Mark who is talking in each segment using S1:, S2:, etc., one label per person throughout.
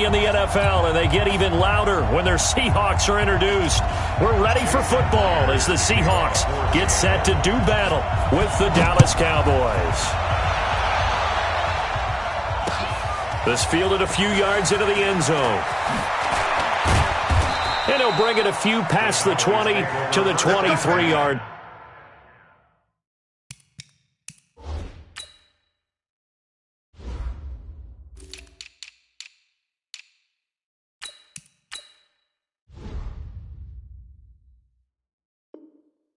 S1: in the NFL, and they get even louder when their Seahawks are introduced. We're ready for football as the Seahawks get set to do battle with the Dallas Cowboys. This fielded a few yards into the end zone. And he'll bring it a few past the 20 to the 23-yard.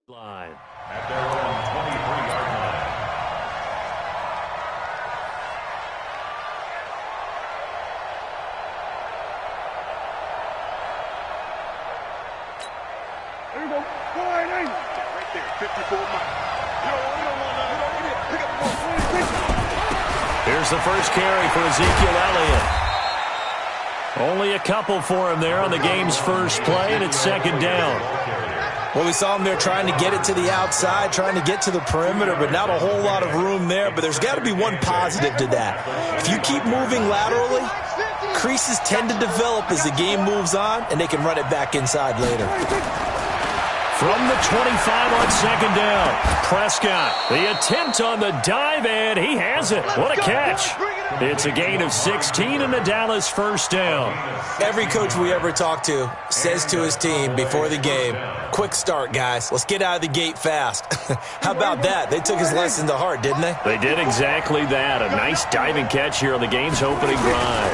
S1: Line.
S2: At their own 23-yard line.
S3: There you go. Right there, 54 miles. You don't want that. Pick up the ball.
S1: Here's the first carry for Ezekiel Elliott. Only a couple for him there on the game's first play, and it's second down.
S4: Well, we saw him there trying to get it to the outside, trying to get to the perimeter, but not a whole lot of room there. But there's got to be one positive to that. If you keep moving laterally, creases tend to develop as the game moves on, and they can run it back inside later.
S1: From the 25 on second down, Prescott, the attempt on the dive, and he has it. What a catch. It's a gain of 16 and a Dallas first down.
S4: Every coach we ever talk to says to his team before the game, quick start, guys. Let's get out of the gate fast. How about that? They took his lesson to heart, didn't they?
S1: They did exactly that. A nice diving catch here on the game's opening drive.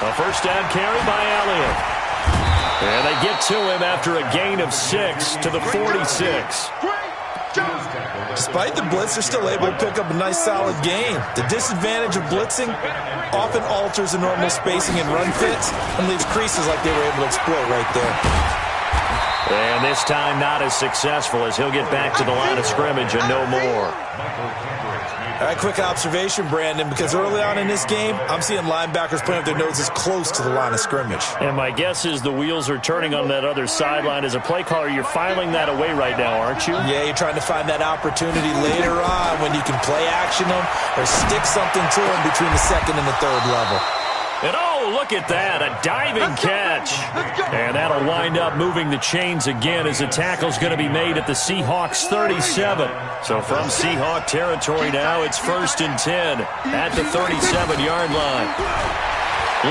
S1: A first down carry by Elliott. And they get to him after a gain of 6 to the 46.
S4: Despite the blitz, they're still able to pick up a nice solid gain. The disadvantage of blitzing often alters the normal spacing and run fits and leaves creases like they were able to exploit right there.
S1: And this time not as successful as he'll get back to the line of scrimmage and no more.
S4: All right, quick observation, Brandon, because early on in this game, I'm seeing linebackers putting up their noses close to the line of scrimmage.
S1: And my guess is the wheels are turning on that other sideline. As a play caller, you're filing that away right now, aren't you?
S4: Yeah, you're trying to find that opportunity later on when you can play action them or stick something to them between the second and the third level.
S1: And oh, look at that, a diving catch. And that'll wind up moving the chains again as the tackle's going to be made at the Seahawks 37. So from Seahawk territory now, it's 1st and 10 at the 37-yard line.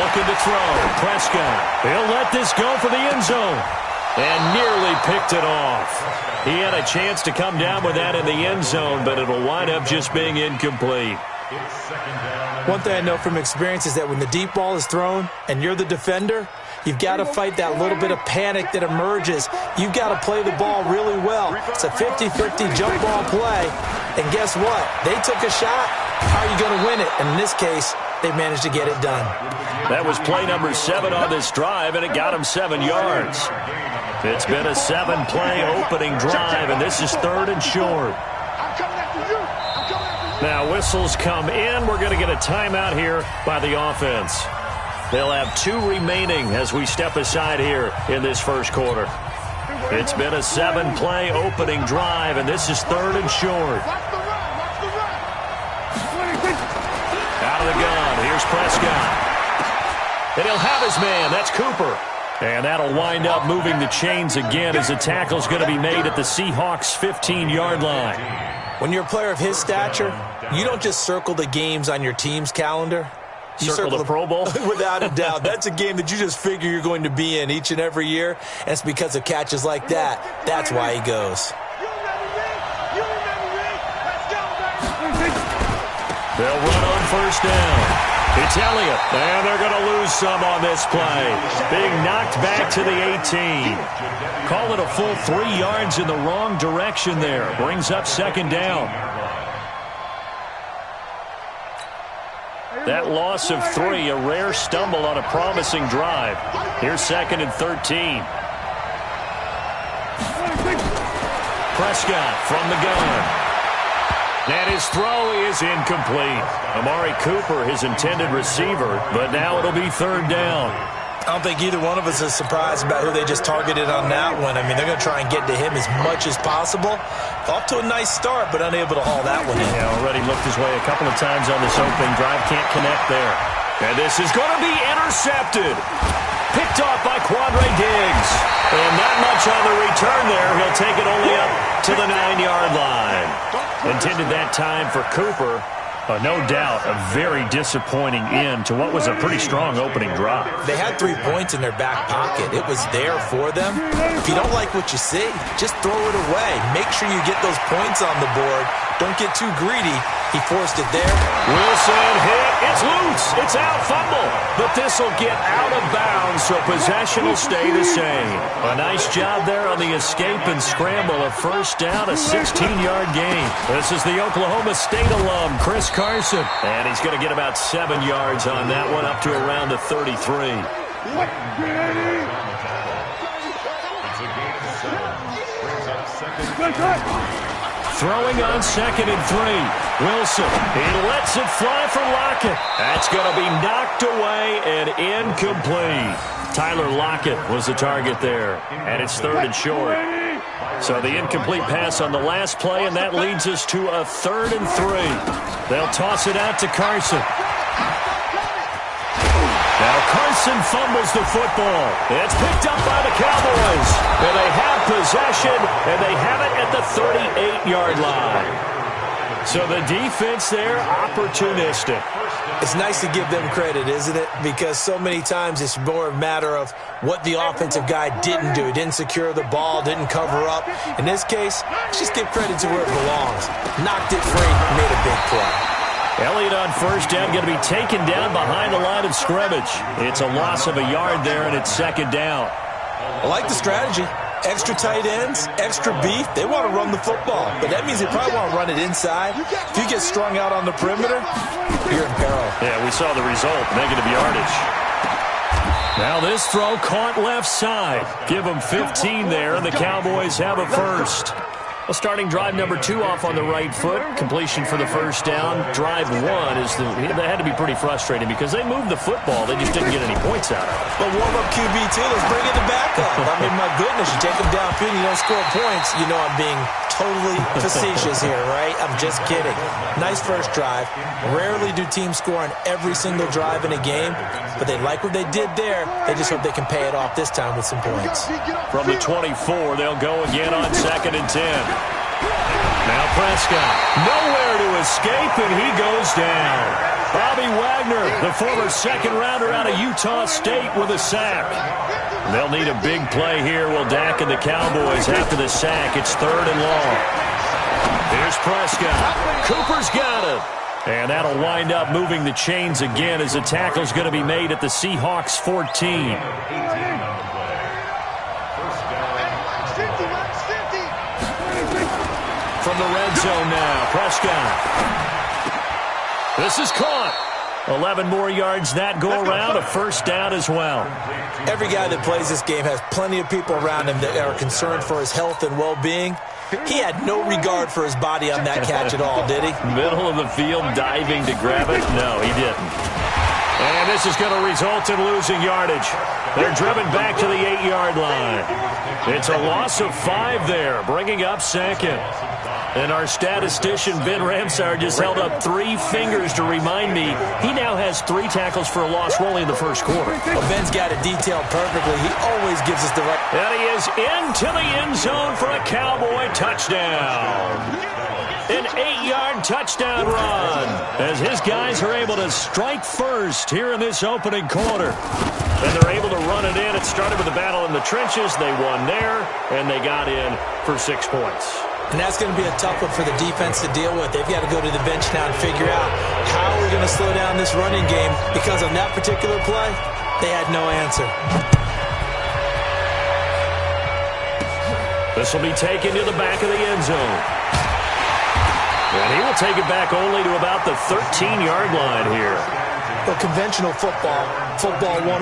S1: Looking to throw, Prescott. He'll let this go for the end zone. And nearly picked it off. He had a chance to come down with that in the end zone, but it'll wind up just being incomplete.
S4: One thing I know from experience is that when the deep ball is thrown and you're the defender, you've got to fight that little bit of panic that emerges. You've got to play the ball really well. It's a 50-50 jump ball play. And guess what? They took a shot. How are you going to win it? And in this case, they managed to get it done.
S1: That was play number 7 on this drive, and it got him 7 yards. It's been a 7-play opening drive, and this is 3rd and short. Now whistles come in. We're going to get a timeout here by the offense. They'll have 2 remaining as we step aside here in this first quarter. It's been a 7-play opening drive, and this is 3rd and short. Out of the gun, here's Prescott. And he'll have his man, that's Cooper. And that'll wind up moving the chains again as the tackle's going to be made at the Seahawks 15-yard line.
S4: When you're a player of his stature, you don't just circle the games on your team's calendar. You
S1: circle the Pro Bowl?
S4: Without a doubt. That's a game that you just figure you're going to be in each and every year, and it's because of catches like that. That's why he goes.
S1: They'll run on first down. It's Elliott, and they're going to lose some on this play. Being knocked back to the 18. Call it a full 3 yards in the wrong direction there. Brings up second down. That loss of 3, a rare stumble on a promising drive. Here's 2nd and 13. Prescott from the gun. And his throw is incomplete. Amari Cooper, his intended receiver, but now it'll be 3rd down.
S4: I don't think either one of us is surprised about who they just targeted on that one. I mean, they're going to try and get to him as much as possible. Off to a nice start, but unable to haul that one in.
S1: Yeah, already looked his way a couple of times on this opening drive. Can't connect there. And this is going to be intercepted. Picked off by Quandre Diggs. And not much on the return there. He'll take it only up to the 9-yard line. Intended that time for Cooper. No doubt a very disappointing end to what was a pretty strong opening drive.
S4: They had 3 points in their back pocket. It was there for them. If you don't like what you see, just throw it away. Make sure you get those points on the board. Don't get too greedy. He forced it there.
S1: Wilson hit. It's loose. It's out. Fumble. But this will get out of bounds, so possession will stay the same. A nice job there on the escape and scramble. A first down, a 16-yard gain. This is the Oklahoma State alum, Chris Carson. And he's going to get about 7 yards on that one, up to around the 33.
S2: It's a gain of 7. Brings up second.
S1: Throwing on 2nd and 3. Wilson, he lets it fly for Lockett. That's going to be knocked away and incomplete. Tyler Lockett was the target there, and it's 3rd and short. So the incomplete pass on the last play, and that leads us to a 3rd and 3. They'll toss it out to Carson. Now Carson fumbles the football. It's picked up by the Cowboys. And they have possession, and they have it at the 38-yard line. So the defense there, opportunistic.
S4: It's nice to give them credit, isn't it? Because so many times it's more a matter of what the offensive guy didn't do. He didn't secure the ball, didn't cover up. In this case, let's just give credit to where it belongs. Knocked it free, made a big play.
S1: Elliott on first down, going to be taken down behind the line of scrimmage. It's a loss of a yard there, and it's 2nd down.
S4: I like the strategy. Extra tight ends, extra beef. They want to run the football, but that means they probably want to run it inside. If you get strung out on the perimeter, you're in peril.
S1: Yeah, we saw the result, negative yardage. Now this throw caught left side. Give them 15 there, and the Cowboys have a first. Well, starting drive number 2 off on the right foot. Completion for the first down. Drive 1 is that had to be pretty frustrating because they moved the football. They just didn't get any points out of it.
S4: But warm-up QB, too. Let's bring in the backup. I mean, my goodness, you take them downfield and you don't score points. You know I'm being totally facetious here, right? I'm just kidding. Nice first drive. Rarely do teams score on every single drive in a game, but they like what they did there. They just hope they can pay it off this time with some points.
S1: From the 24, they'll go again on 2nd and 10. Now Prescott, nowhere to escape, and he goes down. Bobby Wagner, the former 2nd-rounder out of Utah State, with a sack. They'll need a big play here. Will Dak and the Cowboys after the sack. It's 3rd and long. Here's Prescott. Cooper's got it. And that'll wind up moving the chains again as the tackle's going to be made at the Seahawks 14. From the red zone now, Prescott. This is caught. 11 more yards that go around, a first down as well.
S4: Every guy that plays this game has plenty of people around him that are concerned for his health and well-being. He had no regard for his body on that catch at all, did he?
S1: Middle of the field, diving to grab it? No, he didn't. And this is going to result in losing yardage. They're driven back to the 8-yard line. It's a loss of 5 there, bringing up 2nd. And our statistician, Ben Ramsar, just held up 3 fingers to remind me he now has 3 tackles for a loss only in the first quarter.
S4: Well, Ben's got it detailed perfectly. He always gives us the right...
S1: And he is into the end zone for a Cowboy touchdown. An 8-yard touchdown run as his guys are able to strike first here in this opening quarter. And they're able to run it in. It started with a battle in the trenches. They won there, and they got in for 6 points.
S4: And that's going to be a tough one for the defense to deal with. They've got to go to the bench now and figure out how we're going to slow down this running game, because on that particular play, they had no answer.
S1: This will be taken to the back of the end zone. And he will take it back only to about the 13-yard line here.
S4: Well, conventional football 101,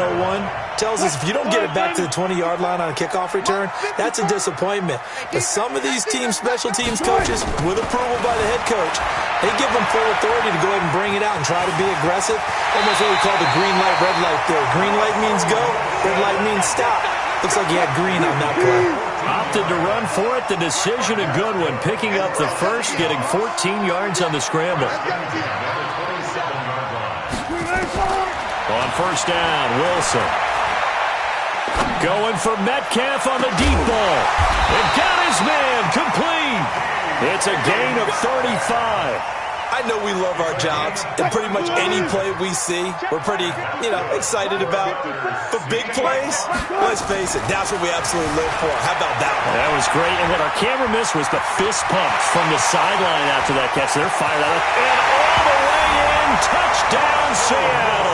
S4: tells us if you don't get it back to the 20-yard line on a kickoff return, that's a disappointment. But some of these teams, special teams coaches, with approval by the head coach, they give them full authority to go ahead and bring it out and try to be aggressive. Almost what we call the green light, red light theory. Green light means go, red light means stop. Looks like he had green on that play.
S1: Opted to run for it. The decision a good one. Picking up the first, getting 14 yards on the scramble. On first down, Wilson. Going for Metcalf on the deep ball. They've got his man complete. It's a gain of 35.
S4: I know we love our jobs, and pretty much any play we see, we're pretty, excited about. But big plays, let's face it, that's what we absolutely live for. How about that one?
S1: That was great, and what our camera missed was the fist pump from the sideline after that catch. They're fired up, and all the way in, touchdown Seattle.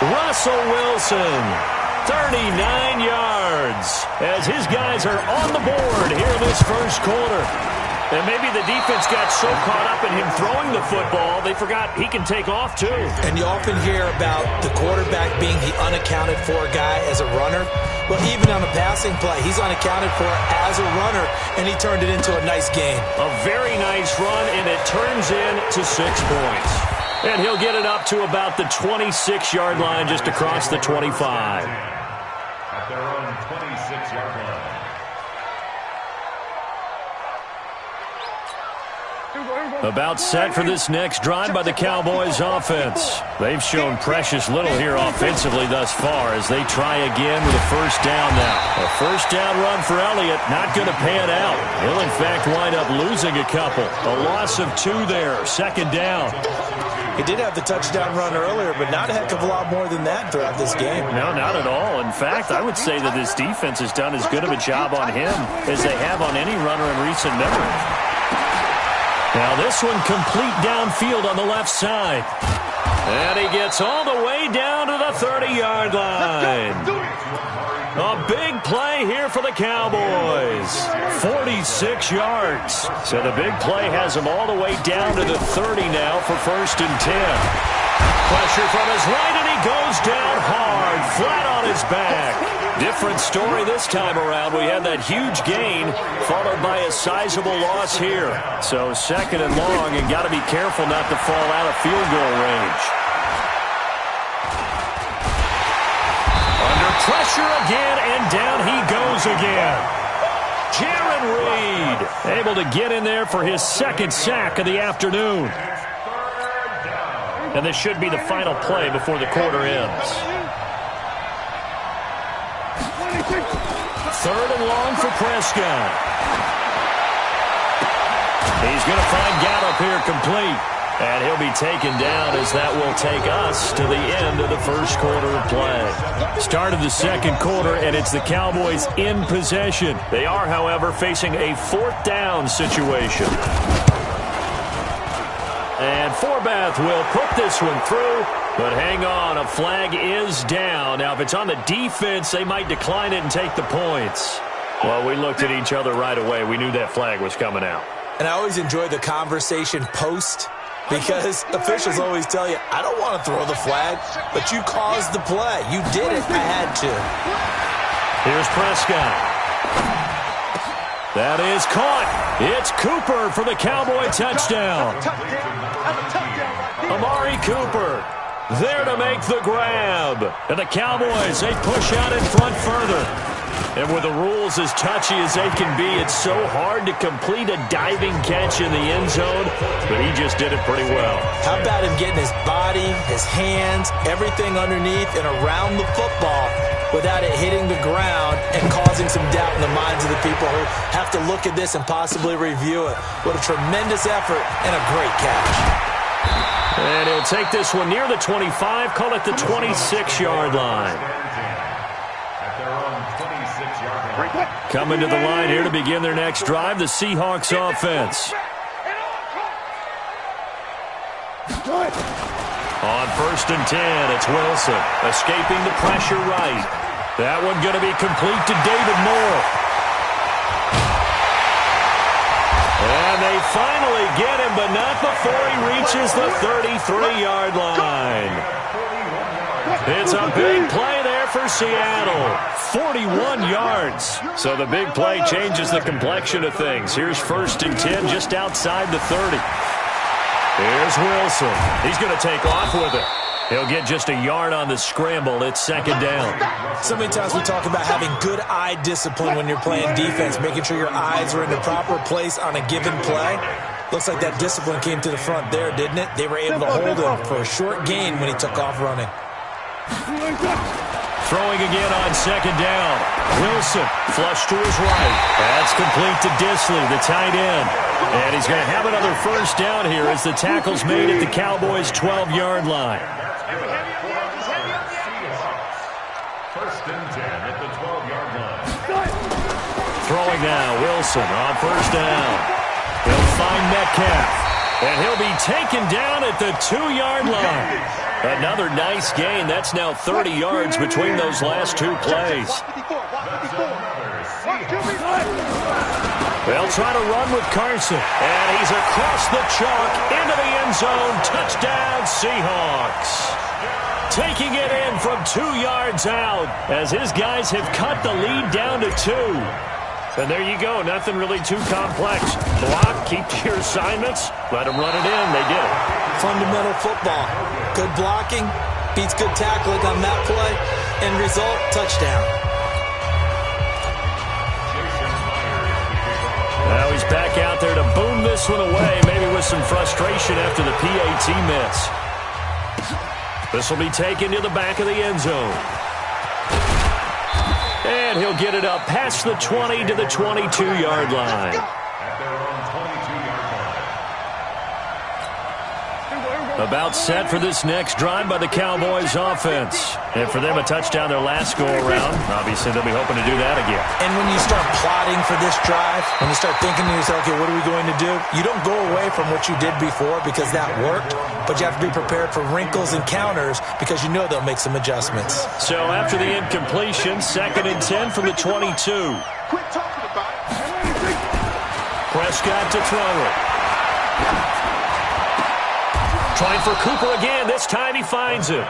S1: Russell Wilson, 39 yards, as his guys are on the board here in this first quarter. And maybe the defense got so caught up in him throwing the football, they forgot he can take off too.
S4: And you often hear about the quarterback being the unaccounted for guy as a runner. Well, even on a passing play, he's unaccounted for as a runner, and he turned it into a nice game.
S1: A very nice run, and it turns into 6 points. And he'll get it up to about the 26-yard line, just across the 25.
S2: At their own 26-yard line.
S1: About set for this next drive by the Cowboys offense. They've shown precious little here offensively thus far as they try again with a first down now. A first down run for Elliott, not going to pan out. He'll in fact wind up losing a couple. A loss of 2 there, second down.
S4: He did have the touchdown run earlier, but not a heck of a lot more than that throughout this game.
S1: No, not at all. In fact, I would say that this defense has done as good of a job on him as they have on any runner in recent memory. Now this one complete downfield on the left side. And he gets all the way down to the 30-yard line. A big play here for the Cowboys. 46 yards. So the big play has him all the way down to the 30 now for first and 10. Pressure from his right, and he goes down hard, flat on his back. Different story this time around. We had that huge gain followed by a sizable loss here. So second and long, and got to be careful not to fall out of field goal range. Under pressure again, and down he goes again. Jaron Reed able to get in there for his second sack of the afternoon. And this should be the final play before the quarter ends. Third and long for Prescott. He's going to find Gallup here complete. And he'll be taken down as that will take us to the end of the first quarter of play. Start of the second quarter, and it's the Cowboys in possession. They are, however, facing a fourth down situation. And Forbath will put this one through, but hang on, a flag is down. Now, if it's on the defense, they might decline it and take the points. Well, we looked at each other right away. We knew that flag was coming out.
S4: And I always enjoy the conversation post, because officials always tell you, I don't want to throw the flag, but you caused the play. You did it. I had to.
S1: Here's Prescott. That is caught. It's Cooper for the Cowboy touchdown. Amari Cooper there to make the grab. And the Cowboys, they push out in front further. And with the rules as touchy as they can be, it's so hard to complete a diving catch in the end zone, but he just did it pretty well.
S4: How about him getting his body, his hands, everything underneath and around the football without it hitting the ground and causing some doubt in the minds of the people who have to look at this and possibly review it. What a tremendous effort and a great catch.
S1: And he'll take this one near the 25, call it the 26-yard line. Coming to the line here to begin their next drive, the Seahawks offense. On first and 10, it's Wilson, escaping the pressure right. That one going to be complete to David Moore. And they finally get him, but not before he reaches the 33-yard line. It's a big play there for Seattle. 41 yards. So the big play changes the complexion of things. Here's first and 10 just outside the 30. Here's Wilson. He's going to take off with it. He'll get just a yard on the scramble. It's second down.
S4: So many times we talk about having good eye discipline when you're playing defense, making sure your eyes are in the proper place on a given play. Looks like that discipline came to the front there, didn't it? They were able to hold him for a short gain when he took off running.
S1: Throwing again on second down. Wilson, flush to his right. That's complete to Disley, the tight end. And he's going to have another first down here as the tackle's made at the Cowboys' 12-yard line.
S2: First and 10 at the 12-yard line.
S1: Throwing now, Wilson on first down. He'll find Metcalf. And he'll be taken down at the 2-yard line. Another nice gain. That's now 30 yards between those last two plays. They'll try to run with Carson. And he's across the chalk into the end zone. Touchdown, Seahawks. Taking it in from 2 yards out as his guys have cut the lead down to 2. And there you go. Nothing really too complex. Block, keep to your assignments, let them run it in. They did it.
S4: Fundamental football. Good blocking beats good tackling on that play. End result, touchdown.
S1: Now he's back out there to boom this one away, maybe with some frustration after the PAT miss. This will be taken to the back of the end zone. And he'll get it up past the 20 to the 22-yard line. About set for this next drive by the Cowboys offense. And for them, a touchdown their last go-around. Obviously, they'll be hoping to do that again.
S4: And when you start plotting for this drive, when you start thinking to yourself, okay, what are we going to do? You don't go away from what you did before because that worked, but you have to be prepared for wrinkles and counters because you know they'll make some adjustments.
S1: So after the incompletion, 2nd and 10 from the 22. Prescott to throw it. Trying for Cooper again. This time he finds it.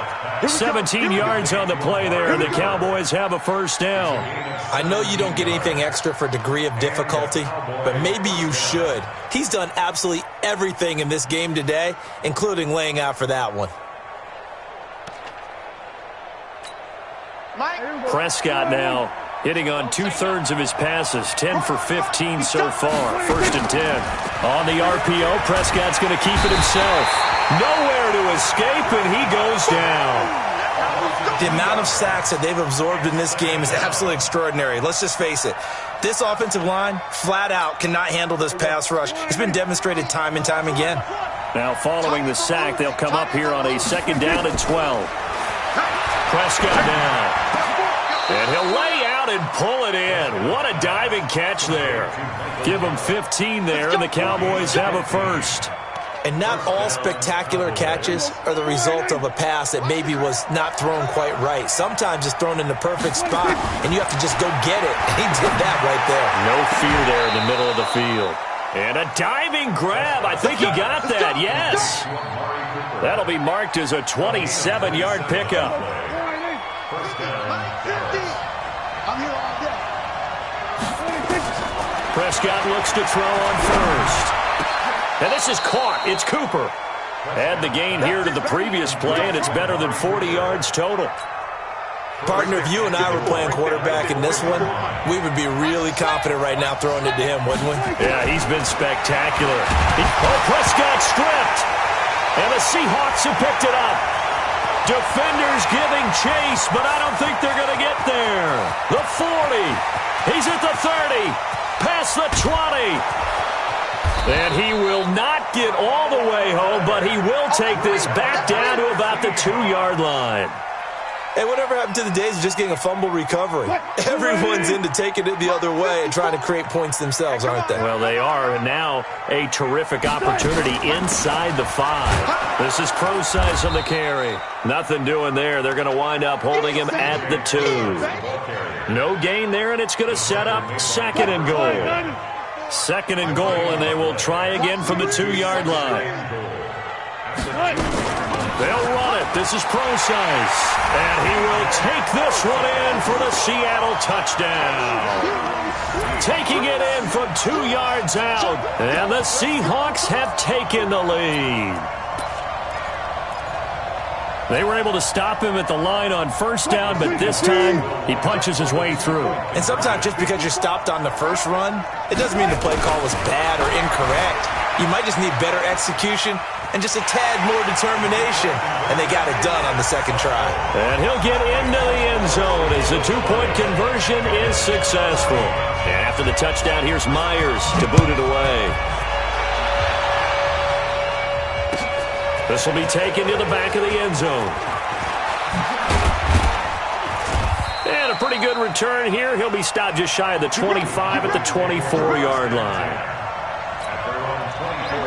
S1: 17 yards on the play there, and the Cowboys have a first down.
S4: I know you don't get anything extra for degree of difficulty, but maybe you should. He's done absolutely everything in this game today, including laying out for that one.
S1: Prescott now hitting on 2/3 of his passes, 10 for 15 so far. 1st and 10. On the RPO, Prescott's going to keep it himself. Nowhere to escape, and he goes down.
S4: The amount of sacks that they've absorbed in this game is absolutely extraordinary. Let's just face it. This offensive line, flat out, cannot handle this pass rush. It's been demonstrated time and time again.
S1: Now following the sack, they'll come up here on a 2nd down and 12. Prescott now. And he'll lay out and pull it in. What a diving catch there. Give him 15 there, and the Cowboys have a first.
S4: And not all spectacular catches are the result of a pass that maybe was not thrown quite right. Sometimes it's thrown in the perfect spot, and you have to just go get it. And he did that right there.
S1: No fear there in the middle of the field. And a diving grab. I think he got that. Yes. That'll be marked as a 27-yard pickup. Prescott looks to throw on first. And this is caught. It's Cooper. Add the gain here to the previous play, and it's better than 40 yards total.
S4: Partner, if you and I were playing quarterback in this one, we would be really confident right now throwing it to him, wouldn't we?
S1: Yeah, he's been spectacular. Prescott stripped. And the Seahawks have picked it up. Defenders giving chase, but I don't think they're going to get there. The 40. He's at the 30. Past the 20. And he will not get all the way home, but he will take this back down to about the 2-yard line.
S4: Hey, whatever happened to the days of just getting a fumble recovery? Everyone's into taking it the other way and trying to create points themselves, aren't they?
S1: Well, they are, and now a terrific opportunity inside the 5. This is pro size on the carry. Nothing doing there. They're going to wind up holding him at the 2. No gain there, and it's going to set up 2nd and goal. 2nd and goal, and they will try again from the 2-yard line. They'll run it. This is pro size. And he will take this one in for the Seattle touchdown. Taking it in from 2 yards out. And the Seahawks have taken the lead. They were able to stop him at the line on first down, but this time he punches his way through.
S4: And sometimes just because you're stopped on the first run, it doesn't mean the play call was bad or incorrect. You might just need better execution and just a tad more determination. And they got it done on the second try.
S1: And he'll get into the end zone as the two-point conversion is successful. And after the touchdown, here's Myers to boot it away. This will be taken to the back of the end zone. And a pretty good return here. He'll be stopped just shy of the 25 at the 24-yard line.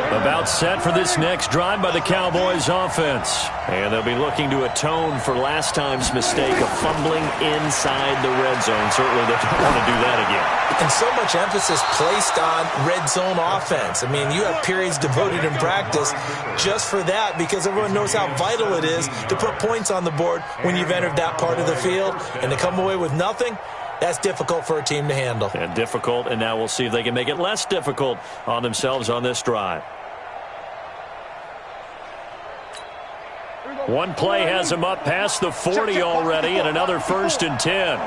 S1: About set for this next drive by the Cowboys offense. And they'll be looking to atone for last time's mistake of fumbling inside the red zone. Certainly they don't want to do that again.
S4: And so much emphasis placed on red zone offense. I mean, you have periods devoted in practice just for that because everyone knows how vital it is to put points on the board when you've entered that part of the field. And to come away with nothing, that's difficult for a team to handle.
S1: And difficult, and now we'll see if they can make it less difficult on themselves on this drive. One play has him up past the 40 already, and another 1st and 10.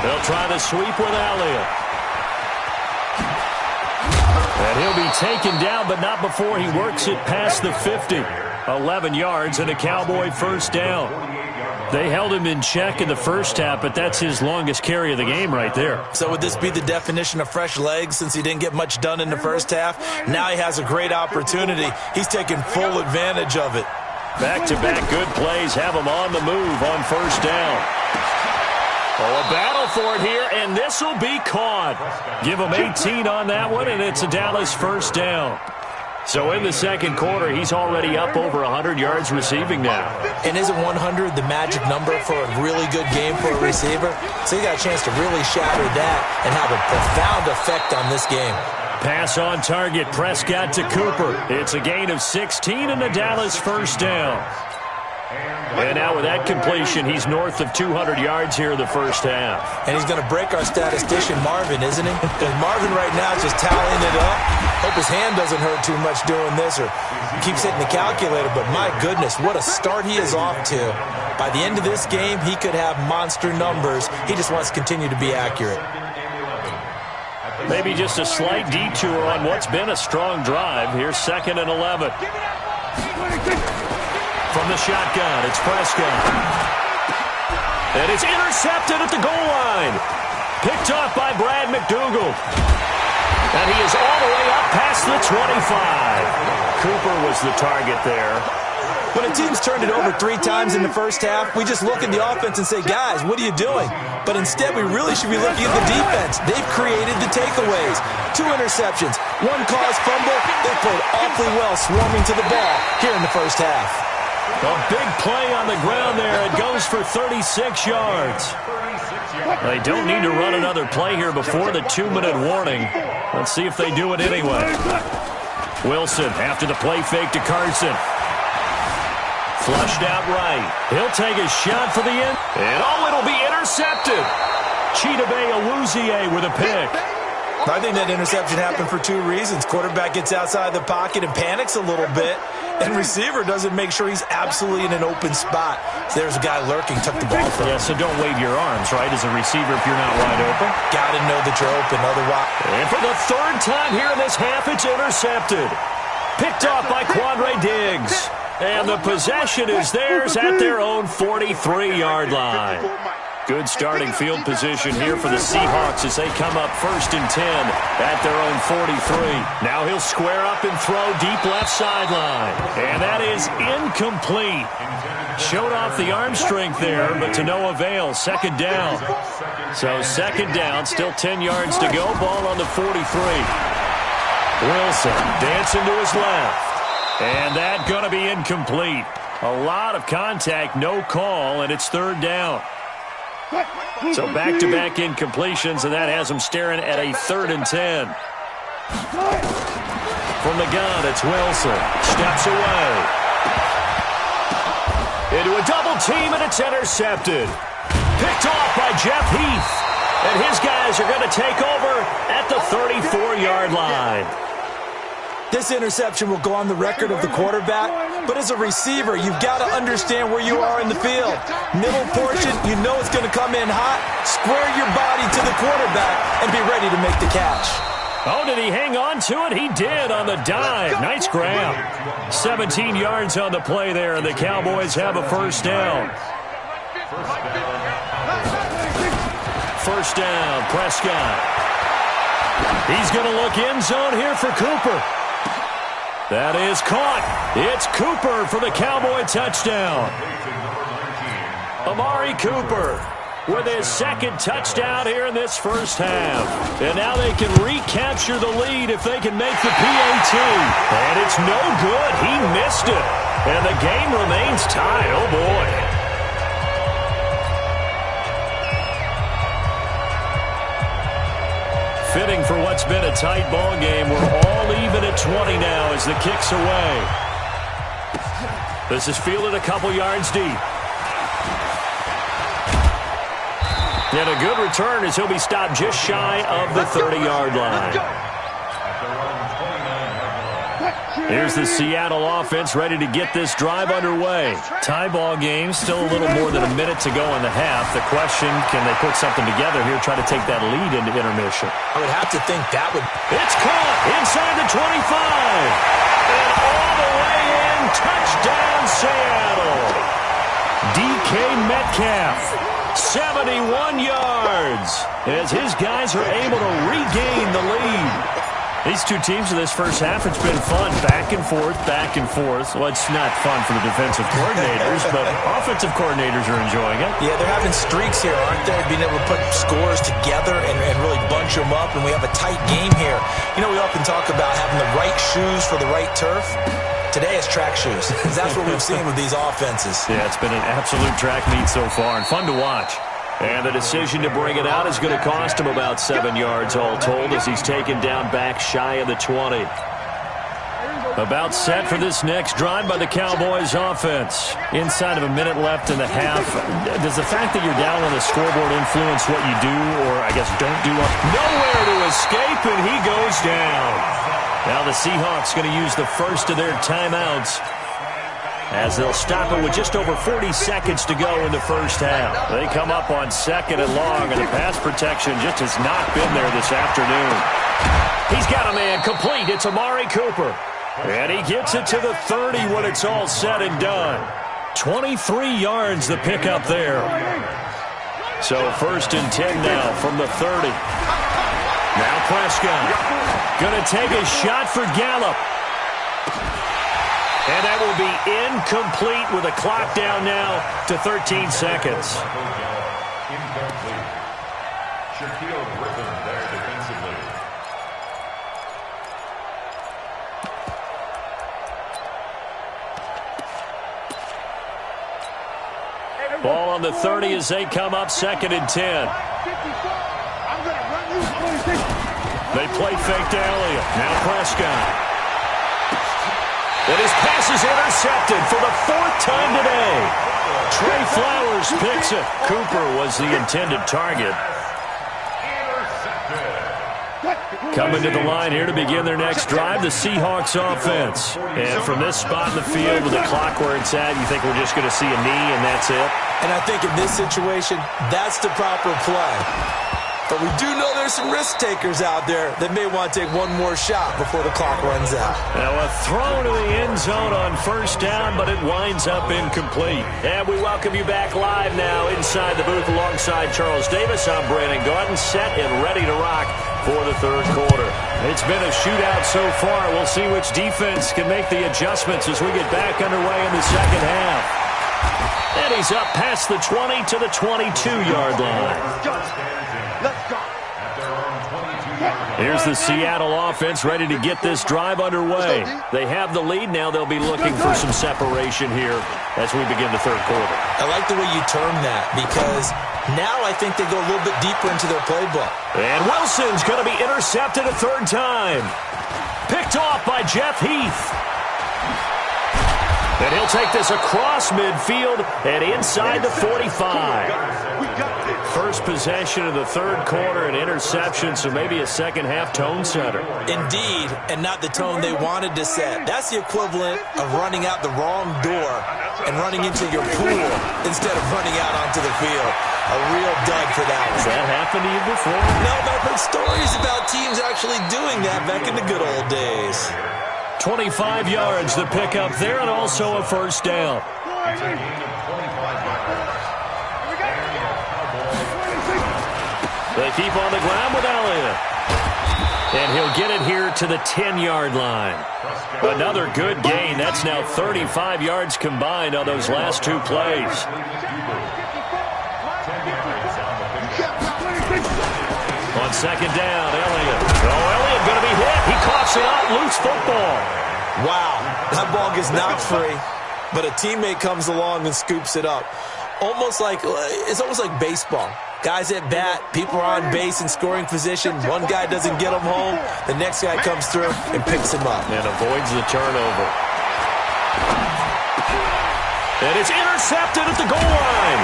S1: They'll try the sweep with Elliott. And he'll be taken down, but not before he works it past the 50. 11 yards and a Cowboy first down. They held him in check in the first half, but that's his longest carry of the game right there.
S4: So would this be the definition of fresh legs since he didn't get much done in the first half? Now he has a great opportunity. He's taking full advantage of it.
S1: Back-to-back good plays have him on the move on first down. Oh, a battle for it here, and this will be caught. Give him 18 on that one, and it's a Dallas first down. So in the second quarter, he's already up over 100 yards receiving now.
S4: And isn't 100 the magic number for a really good game for a receiver? So he got a chance to really shatter that and have a profound effect on this game.
S1: Pass on target, Prescott to Cooper. It's a gain of 16 and a Dallas first down. And now with that completion, he's north of 200 yards here in the first half.
S4: And he's going to break our statistician Marvin, isn't he? Because Marvin right now is just tallying it up. Hope his hand doesn't hurt too much doing this or keeps hitting the calculator. But my goodness, what a start he is off to. By the end of this game, he could have monster numbers. He just wants to continue to be accurate.
S1: Maybe just a slight detour on what's been a strong drive. Here's 2nd and 11. From the shotgun, it's Prescott. And it's intercepted at the goal line. Picked off by Brad McDougald. And he is all the way up past the 25. Cooper was the target there.
S4: When a team's turned it over 3 times in the first half, we just look at the offense and say, guys, what are you doing? But instead, we really should be looking at the defense. They've created the takeaways. 2 interceptions, 1 caused fumble. They played awfully well swarming to the ball here in the first half.
S1: A big play on the ground there. It goes for 36 yards. They don't need to run another play here before the 2-minute warning. Let's see if they do it anyway. Wilson after the play fake to Carson. Flushed out right. He'll take a shot for the end. And it'll be intercepted. Chidobe Awuzie with a pick.
S4: I think that interception happened for 2 reasons. Quarterback gets outside the pocket and panics a little bit, and receiver doesn't make sure he's absolutely in an open spot. So there's a guy lurking, took the ball from him.
S1: Yeah, so don't wave your arms, right, as a receiver if you're not wide open.
S4: Got to know that you're open, otherwise.
S1: And for the 3rd time here in this half, it's intercepted. Picked off by Quandre Diggs. And the possession is theirs at their own 43-yard line. Good starting field position here for the Seahawks as they come up 1st and 10 at their own 43. Now he'll square up and throw deep left sideline. And that is incomplete. Showed off the arm strength there, but to no avail. 2nd down. So 2nd down, still 10 yards to go. Ball on the 43. Wilson dancing to his left. And that going to be incomplete. A lot of contact, no call, and it's 3rd down. So back-to-back incompletions, and that has him staring at a 3rd and 10. From the gun, it's Wilson. Steps away. Into a double team, and it's intercepted. Picked off by Jeff Heath. And his guys are going to take over at the 34-yard line.
S4: This interception will go on the record of the quarterback, but as a receiver, you've got to understand where you are in the field. Middle portion, you know it's going to come in hot. Square your body to the quarterback and be ready to make the catch.
S1: Oh, did he hang on to it? He did on the dive. Nice grab. 17 yards on the play there, and the Cowboys have a first down. First down, Prescott. He's going to look end zone here for Cooper. That is caught. It's Cooper for the Cowboy touchdown. Amari Cooper with his second touchdown here in this first half. And now they can recapture the lead if they can make the PAT. And it's no good. He missed it. And the game remains tied. Oh, boy. Fitting for what's been a tight ball game. We're all even at 20 now as the kick's away. This is fielded a couple yards deep. And a good return as he'll be stopped just shy of the 30-yard line. Here's the Seattle offense ready to get this drive underway. Tie ball game, still a little more than a minute to go in the half. The question, can they put something together here, try to take that lead into intermission?
S4: I would have to think that would...
S1: It's caught inside the 25. And all the way in, touchdown Seattle. DK Metcalf, 71 yards, as his guys are able to regain the lead. These two teams in this first half, it's been fun. Back and forth, back and forth. Well, it's not fun for the defensive coordinators, but offensive coordinators are enjoying it.
S4: Yeah, they're having streaks here, aren't they? Being able to put scores together and really bunch them up, and we have a tight game here. You know, we often talk about having the right shoes for the right turf. Today it's track shoes. That's what we've seen with these offenses.
S1: Yeah, it's been an absolute track meet so far, and fun to watch. And the decision to bring it out is going to cost him about 7 yards all told as he's taken down back shy of the 20. About set for this next drive by the Cowboys offense. Inside of a minute left in the half. Does the fact that you're down on the scoreboard influence what you do, or I guess don't do? Nowhere to escape, and he goes down. Now the Seahawks going to use the first of their timeouts as they'll stop it with just over 40 seconds to go in the first half. They come up on second and long, and the pass protection just has not been there this afternoon. He's got a man complete. It's Amari Cooper. And he gets it to the 30 when it's all said and done. 23 yards the pickup there. So first and 10 now from the 30. Now Prescott going to take a shot for Gallup. And that will be incomplete with a clock down now to 13 seconds.
S2: Incomplete. Shaquille Griffin there defensively.
S1: Ball on the 30 as they come up second and 10. They play fake to Elliott. Now Prescott. And his pass is intercepted for the 4th time today. Trey Flowers picks it. Cooper was the intended target. Coming to the line here to begin their next drive, the Seahawks offense. And from this spot in the field with the clock where it's at, you think we're just going to see a knee and that's it?
S4: And I think in this situation, that's the proper play. But we do know there's some risk takers out there that may want to take one more shot before the clock runs out.
S1: Now a throw to the end zone on first down, but it winds up incomplete. And we welcome you back live now inside the booth alongside Charles Davis. I'm Brandon Gordon, set and ready to rock for the third quarter. It's been a shootout so far. We'll see which defense can make the adjustments as we get back underway in the second half. And he's up past the 20 to the 22-yard line. Here's the Seattle offense ready to get this drive underway. They have the lead. Now they'll be looking for some separation here as we begin the third quarter.
S4: I like the way you term that because now I think they go a little bit deeper into their playbook.
S1: And Wilson's going to be intercepted a third time. Picked off by Jeff Heath. And he'll take this across midfield and inside the 45. first possession of the third quarter, an interception, so maybe a second-half tone setter.
S4: Indeed, and not the tone they wanted to set. That's the equivalent of running out the wrong door and running into your pool instead of running out onto the field. A real dud for that one.
S1: Has that happened to you before?
S4: No, but I've heard stories about teams actually doing that back in the good old days.
S1: 25 yards the pickup there, and also a first down. They keep on the ground with Elliott. And he'll get it here to the 10-yard line. Another good gain. That's now 35 yards combined on those last two plays. On second down, Elliott. Oh, Elliott going to be hit. He coughs it up. Loose football.
S4: Wow, that ball gets knocked free, but a teammate comes along and scoops it up. It's almost like baseball. Guys at bat, people are on base in scoring position. One guy doesn't get him home. The next guy comes through and picks him up.
S1: And avoids the turnover. And it's intercepted at the goal line.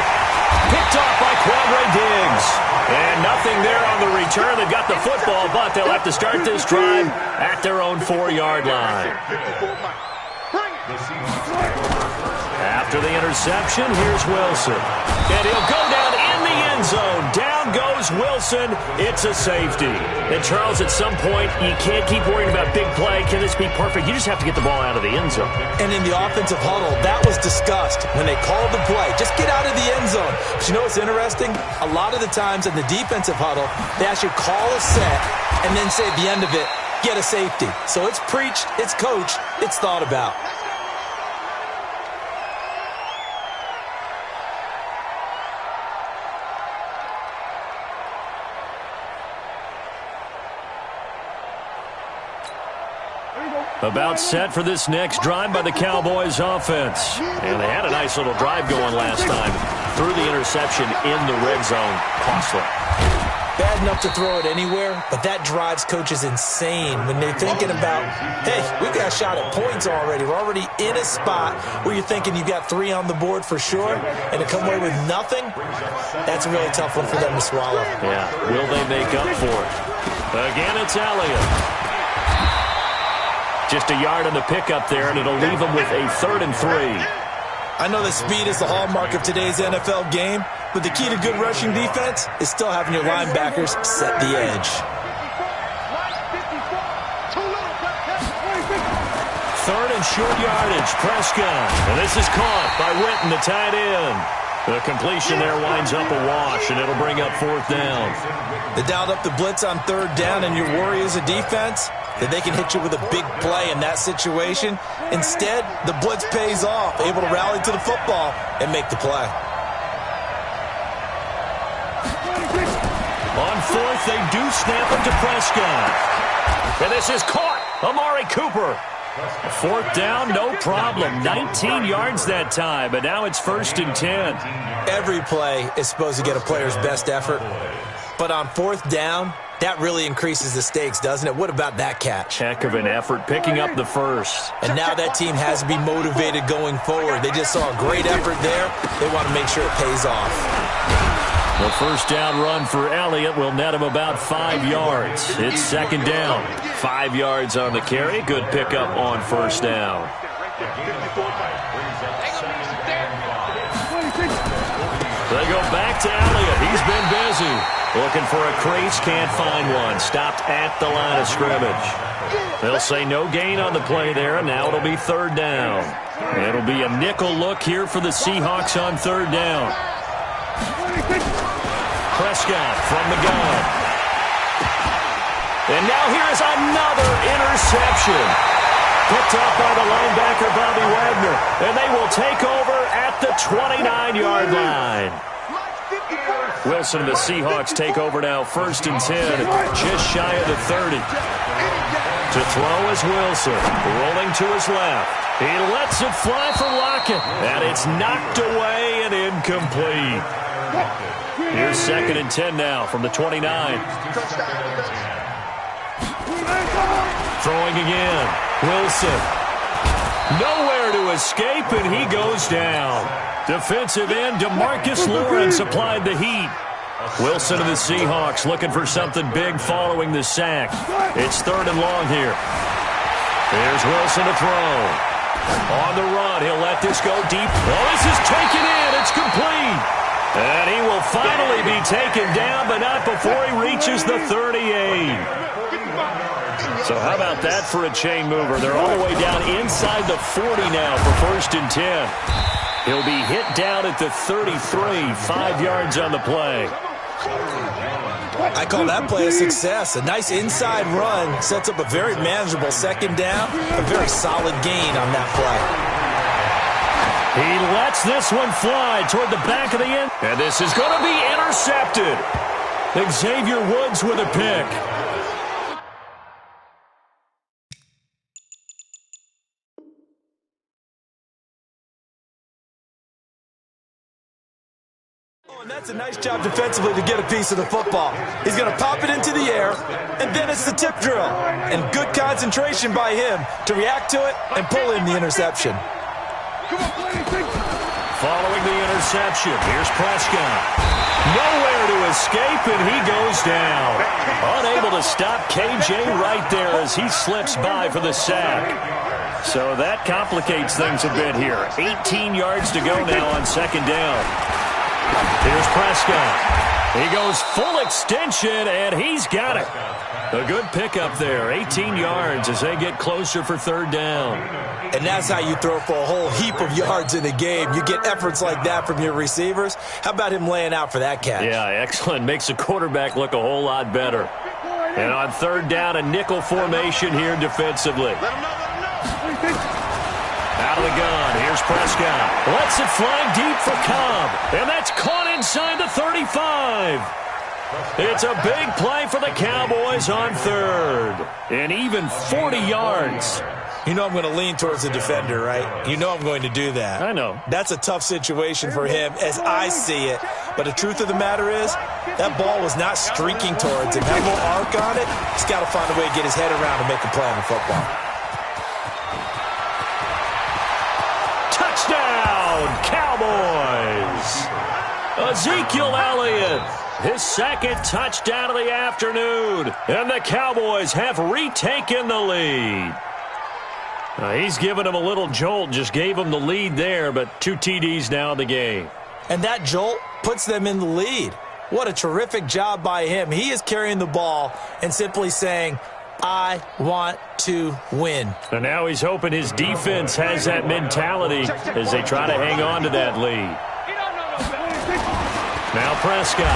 S1: Picked off by Quandre Diggs. And nothing there on the return. They've got the football, but they'll have to start this drive at their own 4-yard line. After the interception, here's Wilson. And he'll go down in the end zone. Down goes Wilson. It's a safety. And, Charles, at some point, you can't keep worrying about big play. Can this be perfect? You just have to get the ball out of the end zone.
S4: And in the offensive huddle, that was discussed when they called the play. Just get out of the end zone. But you know what's interesting? A lot of the times in the defensive huddle, they actually call a set and then say at the end of it, get a safety. So it's preached, it's coached, it's thought about.
S1: About set for this next drive by the Cowboys offense. And they had a nice little drive going last time. Threw the interception in the red zone. Costly.
S4: Bad enough to throw it anywhere, but that drives coaches insane when they're thinking about, hey, we got a shot at points already. We're already in a spot where you're thinking you got 3 on the board for sure, and to come away with nothing, that's a really tough one for them to swallow.
S1: Yeah, will they make up for it? Again, it's Elliott. Just a yard on the pickup there, and it'll leave them with a 3rd and 3.
S4: I know that speed is the hallmark of today's NFL game, but the key to good rushing defense is still having your linebackers set the edge.
S1: 3rd and short yardage, Prescott. And this is caught by Witten, the tight end. The completion there winds up a wash, and it'll bring up 4th down.
S4: They dialed up the blitz on 3rd down, and your worry as a defense that they can hit you with a big play in that situation. Instead, the blitz pays off, able to rally to the football and make the play.
S1: On 4th, they do snap it to Prescott. And this is caught. Amari Cooper. 4th down, no problem. 19 yards that time, but now it's 1st and 10.
S4: Every play is supposed to get a player's best effort, but on 4th down, that really increases the stakes, doesn't it? What about that catch?
S1: Heck of an effort, picking up the first.
S4: And now that team has to be motivated going forward. They just saw a great effort there. They want to make sure it pays off.
S1: The first down run for Elliott will net him about 5 yards. It's 2nd down. 5 yards on the carry. Good pickup on 1st down. They go back to Elliott. He's been busy. Looking for a crease, can't find one. Stopped at the line of scrimmage. They'll say no gain on the play there, and now it'll be 3rd down. It'll be a nickel look here for the Seahawks on 3rd down. Prescott from the gun. And now here is another interception. Picked up by the linebacker, Bobby Wagner. And they will take over at the 29-yard line. Wilson and the Seahawks take over now, 1st and 10, just shy of the 30. To throw is Wilson, rolling to his left. He lets it fly for Lockett, and it's knocked away and incomplete. Here's 2nd and 10 now from the 29. Throwing again, Wilson. Nowhere to escape, and he goes down. Defensive end DeMarcus Lawrence applied the heat. Wilson of the Seahawks looking for something big following the sack. It's 3rd and long here. Here's Wilson to throw. On the run, he'll let this go deep. Oh, this is taken in. It's complete. And he will finally be taken down, but not before he reaches the 38. So how about that for a chain mover? They're all the way down inside the 40 now for 1st and 10. He'll be hit down at the 33, 5 yards on the play.
S4: I call that play a success. A nice inside run sets up a very manageable 2nd down, a very solid gain on that play.
S1: He lets this one fly toward the back of the end. And this is going to be intercepted. Xavier Woods with a pick.
S4: And that's a nice job defensively to get a piece of the football. He's going to pop it into the air, and then it's the tip drill. And good concentration by him to react to it and pull in the interception.
S1: Following the interception, here's Prescott. Nowhere to escape, and he goes down. Unable to stop KJ right there as he slips by for the sack. So that complicates things a bit here. 18 yards to go now on 2nd down. Here's Prescott. He goes full extension, and he's got it. A good pickup there. 18 yards as they get closer for 3rd down.
S4: And that's how you throw for a whole heap of yards in a game. You get efforts like that from your receivers. How about him laying out for that catch?
S1: Yeah, excellent. Makes the quarterback look a whole lot better. And on 3rd down, a nickel formation here defensively. Out of the gun, here's Prescott. Lets it fly deep for Cobb. And that's caught inside the 35. It's a big play for the Cowboys on 3rd. And even 40 yards.
S4: You know I'm going to lean towards the defender, right? You know I'm going to do that.
S1: I know.
S4: That's a tough situation for him as I see it. But the truth of the matter is, that ball was not streaking towards him. That little arc on it, he's got to find a way to get his head around and make a play on the football.
S1: Touchdown, Cowboys! Ezekiel Elliott, his 2nd touchdown of the afternoon. And the Cowboys have retaken the lead. He's given him a little jolt, just gave him the lead there, but 2 TDs now in the game.
S4: And that jolt puts them in the lead. What a terrific job by him. He is carrying the ball and simply saying, I want to win.
S1: And now he's hoping his defense has that mentality as they try to hang on to that lead. Now Prescott.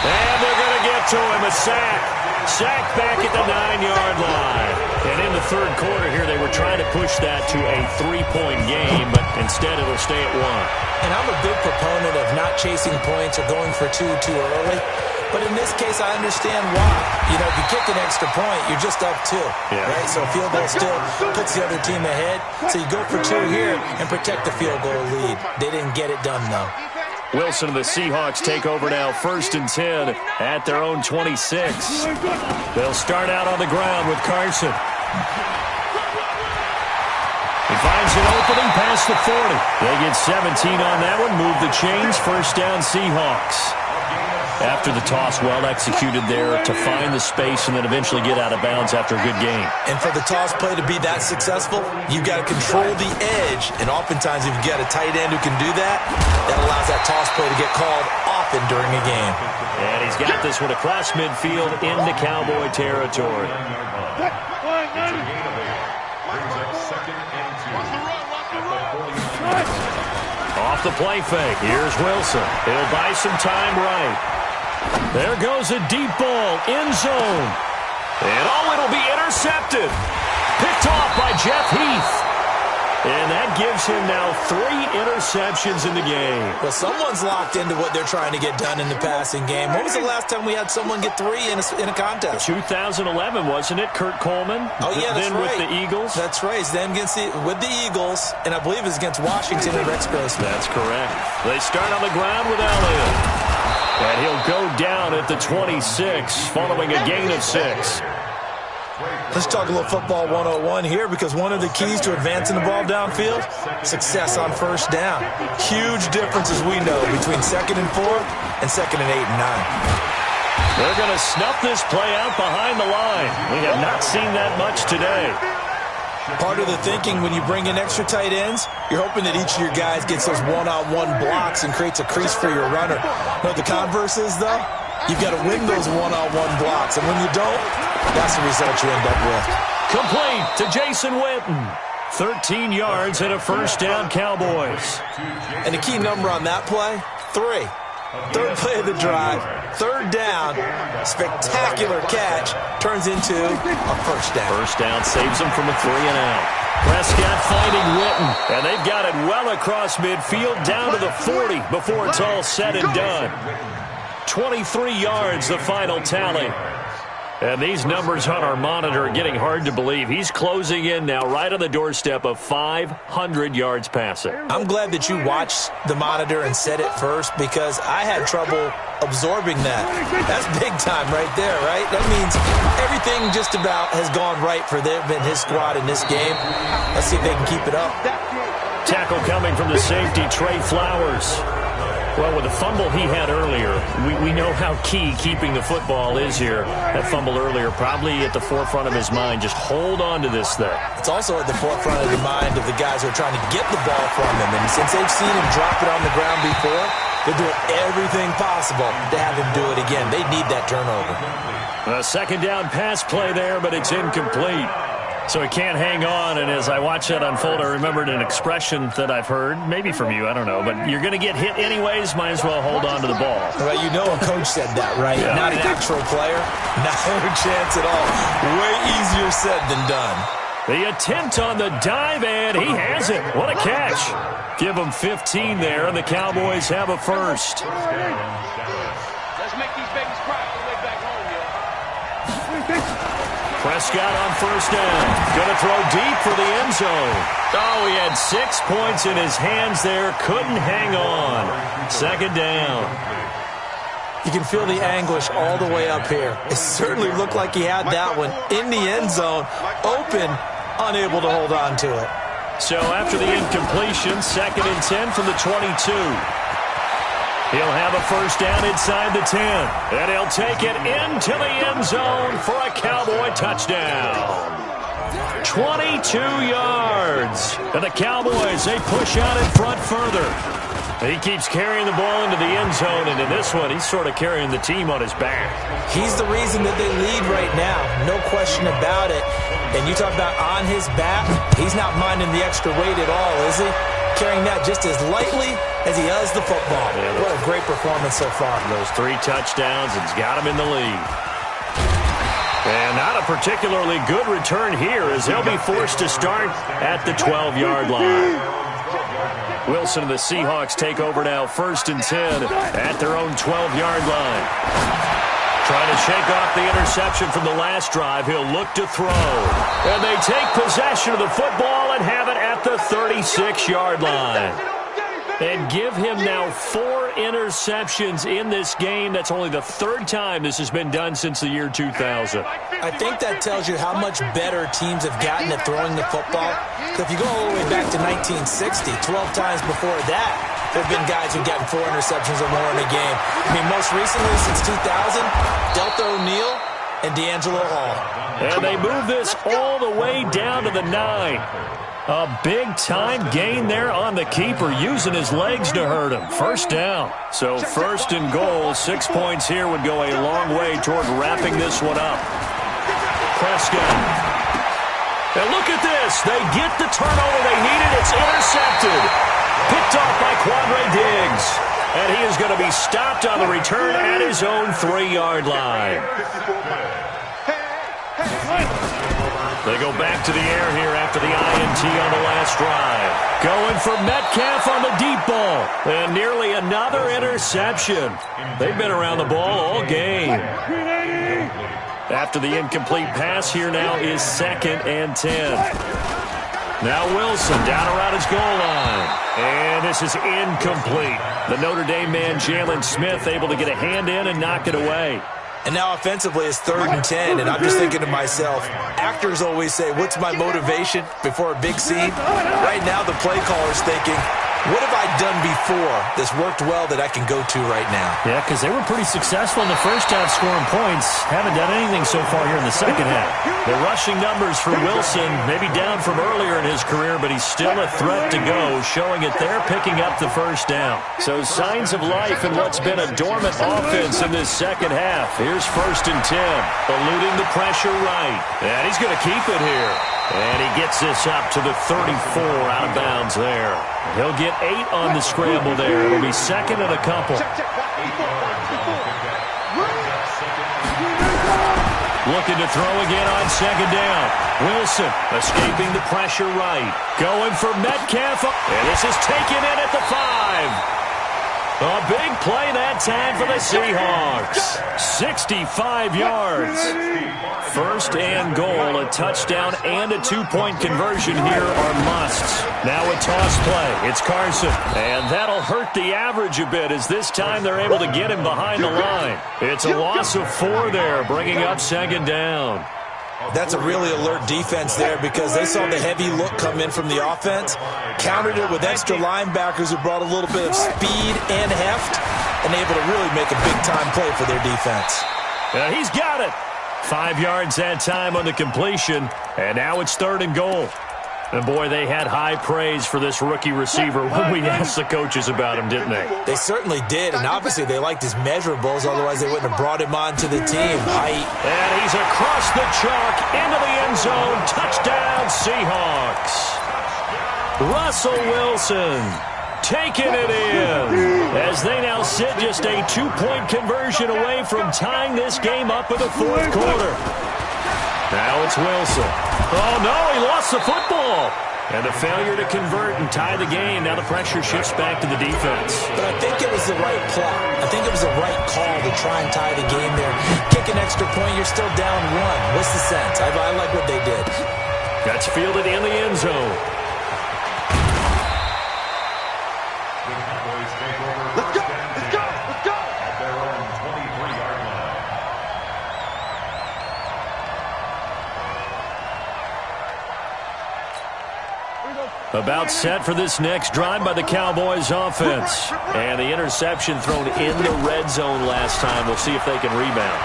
S1: And they're going to get to him, a sack. Sack back at the 9-yard line. And in the 3rd quarter here, they were trying to push that to a 3-point game, but instead it'll stay at 1.
S4: And I'm a big proponent of not chasing points or going for 2 too early. But in this case, I understand why. You know, if you kick an extra point, you're just up 2. Yeah. Right? So a field goal still puts the other team ahead. So you go for 2 here and protect the field goal lead. They didn't get it done, though.
S1: Wilson of the Seahawks take over now, 1st and 10 at their own 26. They'll start out on the ground with Carson. He finds an opening past the 40. They get 17 on that one, move the chains, 1st down Seahawks. After the toss, well executed there to find the space and then eventually get out of bounds after a good game.
S4: And for the toss play to be that successful, you've got to control the edge. And oftentimes, if you've got a tight end who can do that, that allows that toss play to get called often during a game.
S1: And he's got this one across midfield into Cowboy territory. Off the play fake. Here's Wilson. He'll buy some time right. There goes a deep ball, end zone. And it'll be intercepted. Picked off by Jeff Heath. And that gives him now 3 interceptions in the game.
S4: Well, someone's locked into what they're trying to get done in the passing game. When was the last time we had someone get 3 in a contest?
S1: 2011, wasn't it? Kurt Coleman.
S4: Oh, yeah, that's
S1: then
S4: right.
S1: With the Eagles.
S4: That's right. Then with the Eagles, and I believe it's against Washington and Rex Grossman.
S1: That's correct. They start on the ground with Elliott. And he'll go down at the 26 following a gain of 6.
S4: Let's talk a little football 101 here, because one of the keys to advancing the ball downfield, success on first down. Huge differences, we know, between 2nd and 4 and 2nd and 8 and 9.
S1: They're going to snuff this play out behind the line. We have not seen that much today.
S4: Part of the thinking when you bring in extra tight ends, you're hoping that each of your guys gets those one-on-one blocks and creates a crease for your runner. Know what the converse is, though? You've got to win those one-on-one blocks, and when you don't, that's the result you end up with.
S1: Complete to Jason Witten. 13 yards and a first down, Cowboys.
S4: And the key number on that play, 3. Third play of the drive, 3rd down, spectacular catch, turns into a first down.
S1: First down saves them from a 3-and-out. Prescott finding Witten, and they've got it well across midfield down to the 40 before it's all said and done. 23 yards, the final tally. And these numbers on our monitor are getting hard to believe. He's closing in now right on the doorstep of 500 yards passing.
S4: I'm glad that you watched the monitor and said it first, because I had trouble absorbing that. That's big time right there, right? That means everything just about has gone right for them and his squad in this game. Let's see if they can keep it up.
S1: Tackle coming from the safety, Trey Flowers. Well, with the fumble he had earlier, we know how key keeping the football is here. That fumble earlier probably at the forefront of his mind. Just hold on to this thing.
S4: It's also at the forefront of the mind of the guys who are trying to get the ball from him. And since they've seen him drop it on the ground before, they're doing everything possible to have him do it again. They need that turnover.
S1: A second down pass play there, but it's incomplete. So he can't hang on, and as I watch that unfold, I remembered an expression that I've heard, maybe from you, I don't know, but you're going to get hit anyways, might as well hold on to the ball.
S4: Well, you know a coach said that, right?
S1: Yeah.
S4: Not an actual player. No chance at all. Way easier said than done.
S1: The attempt on the dive, and he has it. What a catch. Give him 15 there, and the Cowboys have a first.
S3: Let's make these babies cry on the way back home, yo.
S1: Prescott on first down. Going to throw deep for the end zone. Oh, he had 6 points in his hands there. Couldn't hang on. Second down.
S4: You can feel the anguish all the way up here. It certainly looked like he had that one in the end zone, open, unable to hold on to it.
S1: So after the incompletion, 2nd and 10 from the 22. He'll have a first down inside the 10. And he'll take it into the end zone for a Cowboy touchdown. 22 yards. And the Cowboys, they push out in front further. He keeps carrying the ball into the end zone, and in this one, he's sort of carrying the team on his back.
S4: He's the reason that they lead right now, no question about it. And you talk about on his back, he's not minding the extra weight at all, is he? Carrying that just as lightly as he does the football. Yeah, what a great performance so far.
S1: Those 3 touchdowns, it's got him in the lead. And not a particularly good return here, as they'll be forced to start at the 12-yard line. Wilson and the Seahawks take over now, 1st and 10 at their own 12-yard line. Trying to shake off the interception from the last drive. He'll look to throw. And they take possession of the football and have it at the 36-yard line. And give him now 4 interceptions in this game. That's only the 3rd time this has been done since the year 2000.
S4: I think that tells you how much better teams have gotten at throwing the football. If you go all the way back to 1960, 12 times before that, there have been guys who've gotten 4 interceptions or more in a game. I mean, most recently, since 2000, Delta O'Neal and D'Angelo Hall.
S1: And they move this all the way down to the 9. A big-time gain there on the keeper, using his legs to hurt him. First down. So 1st and goal, 6 points here would go a long way toward wrapping this one up. Prescott. And look at this. They get the turnover they needed. It's intercepted. Picked off by Quandre Diggs. And he is going to be stopped on the return at his own 3-yard line. They go back to the air here after the INT on the last drive. Going for Metcalf on the deep ball. And nearly another interception. They've been around the ball all game. After the incomplete pass, here now is 2nd and 10. Now Wilson down around his goal line. And this is incomplete. The Notre Dame man, Jalen Smith, able to get a hand in and knock it away.
S4: And now offensively it's 3rd and 10, and I'm just thinking to myself, actors always say, what's my motivation before a big scene? Right now the play caller's thinking, what have I done before that's worked well that I can go to right now?
S1: Yeah, because they were pretty successful in the first half scoring points. Haven't done anything so far here in the second half. The rushing numbers for Wilson, maybe down from earlier in his career, but he's still a threat to go, showing it they're picking up the first down. So signs of life in what's been a dormant offense in this second half. Here's 1st and 10, eluding the pressure right. And he's going to keep it here. And he gets this up to the 34, out of bounds there. He'll get 8 on the scramble there. It'll be 2nd and a couple. Looking to throw again on 2nd down. Wilson escaping the pressure right. Going for Metcalf. And this is taken in at the 5. A big play that time for the Seahawks. 65 yards. 1st and goal. A touchdown and a 2-point conversion here are musts. Now a toss play. It's Carson. And that'll hurt the average a bit as this time they're able to get him behind the line. It's a loss of 4 there, bringing up 2nd down.
S4: That's a really alert defense there because they saw the heavy look come in from the offense, countered it with extra linebackers who brought a little bit of speed and heft, and able to really make a big-time play for their defense.
S1: He's got it. 5 yards that time on the completion, and now it's 3rd and goal. And, boy, they had high praise for this rookie receiver when we asked the coaches about him, didn't they?
S4: They certainly did, and obviously they liked his measurables. Otherwise, they wouldn't have brought him on to the team. Height.
S1: And he's across the chalk into the end zone. Touchdown, Seahawks. Russell Wilson taking it in as they now sit just a 2-point conversion away from tying this game up in the 4th quarter. Now it's Wilson. Oh, no, he lost the football. And a failure to convert and tie the game. Now the pressure shifts back to the defense.
S4: But I think it was the right play. I think it was the right call to try and tie the game there. Kick an extra point, you're still down 1. What's the sense? I like what they did.
S1: That's fielded in the end zone.
S3: Let's go! Let's go! Let's go!
S2: At their own 23-yard line.
S1: About set for this next drive by the Cowboys offense. And the interception thrown in the red zone last time. We'll see if they can rebound.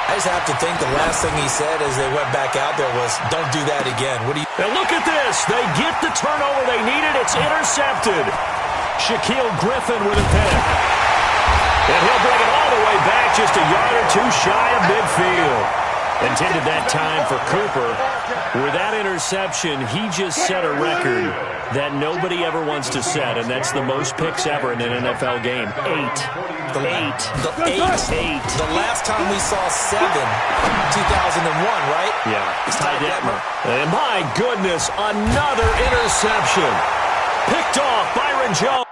S4: I just have to think the last thing he said as they went back out there was, don't do that again. What do you...
S1: And look at this. They get the turnover they needed. It's intercepted. Shaquille Griffin with a pick. And he'll bring it all the way back just a yard or 2 shy of midfield. Intended that time for Cooper. With that interception, he just set a record that nobody ever wants to set, and that's the most picks ever in an NFL game. 8.
S4: The last time we saw 7, 2001, right?
S1: Yeah. It's Ty Detmer. And my goodness, another interception. Picked off Byron Jones.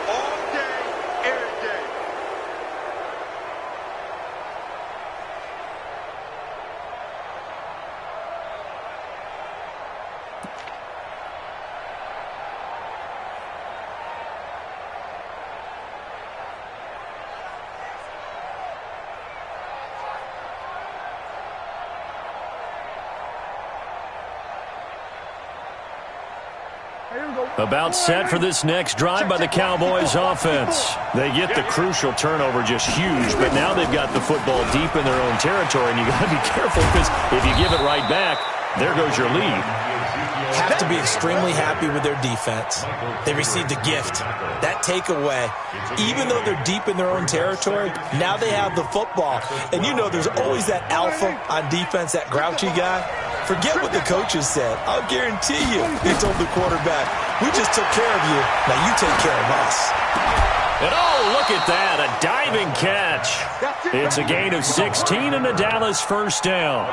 S3: All day, every day.
S1: About set for this next drive by the Cowboys offense. They get the crucial turnover, just huge, but now they've got the football deep in their own territory, and you got to be careful because if you give it right back, there goes your lead.
S4: Have to be extremely happy with their defense. They received a gift. That takeaway, even though they're deep in their own territory, now they have the football. And you know there's always that alpha on defense, that grouchy guy. Forget what the coaches said. I'll guarantee you they told the quarterback, we just took care of you. Now you take care of us.
S1: And oh, look at that, a diving catch. It's a gain of 16 and a Dallas first down.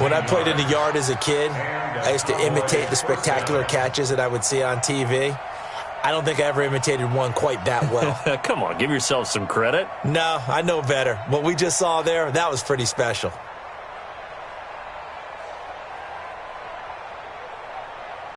S4: When I played in the yard as a kid, I used to imitate the spectacular catches that I would see on TV. I don't think I ever imitated one quite that well.
S1: Come on, give yourself some credit.
S4: No, I know better. What we just saw there, that was pretty special.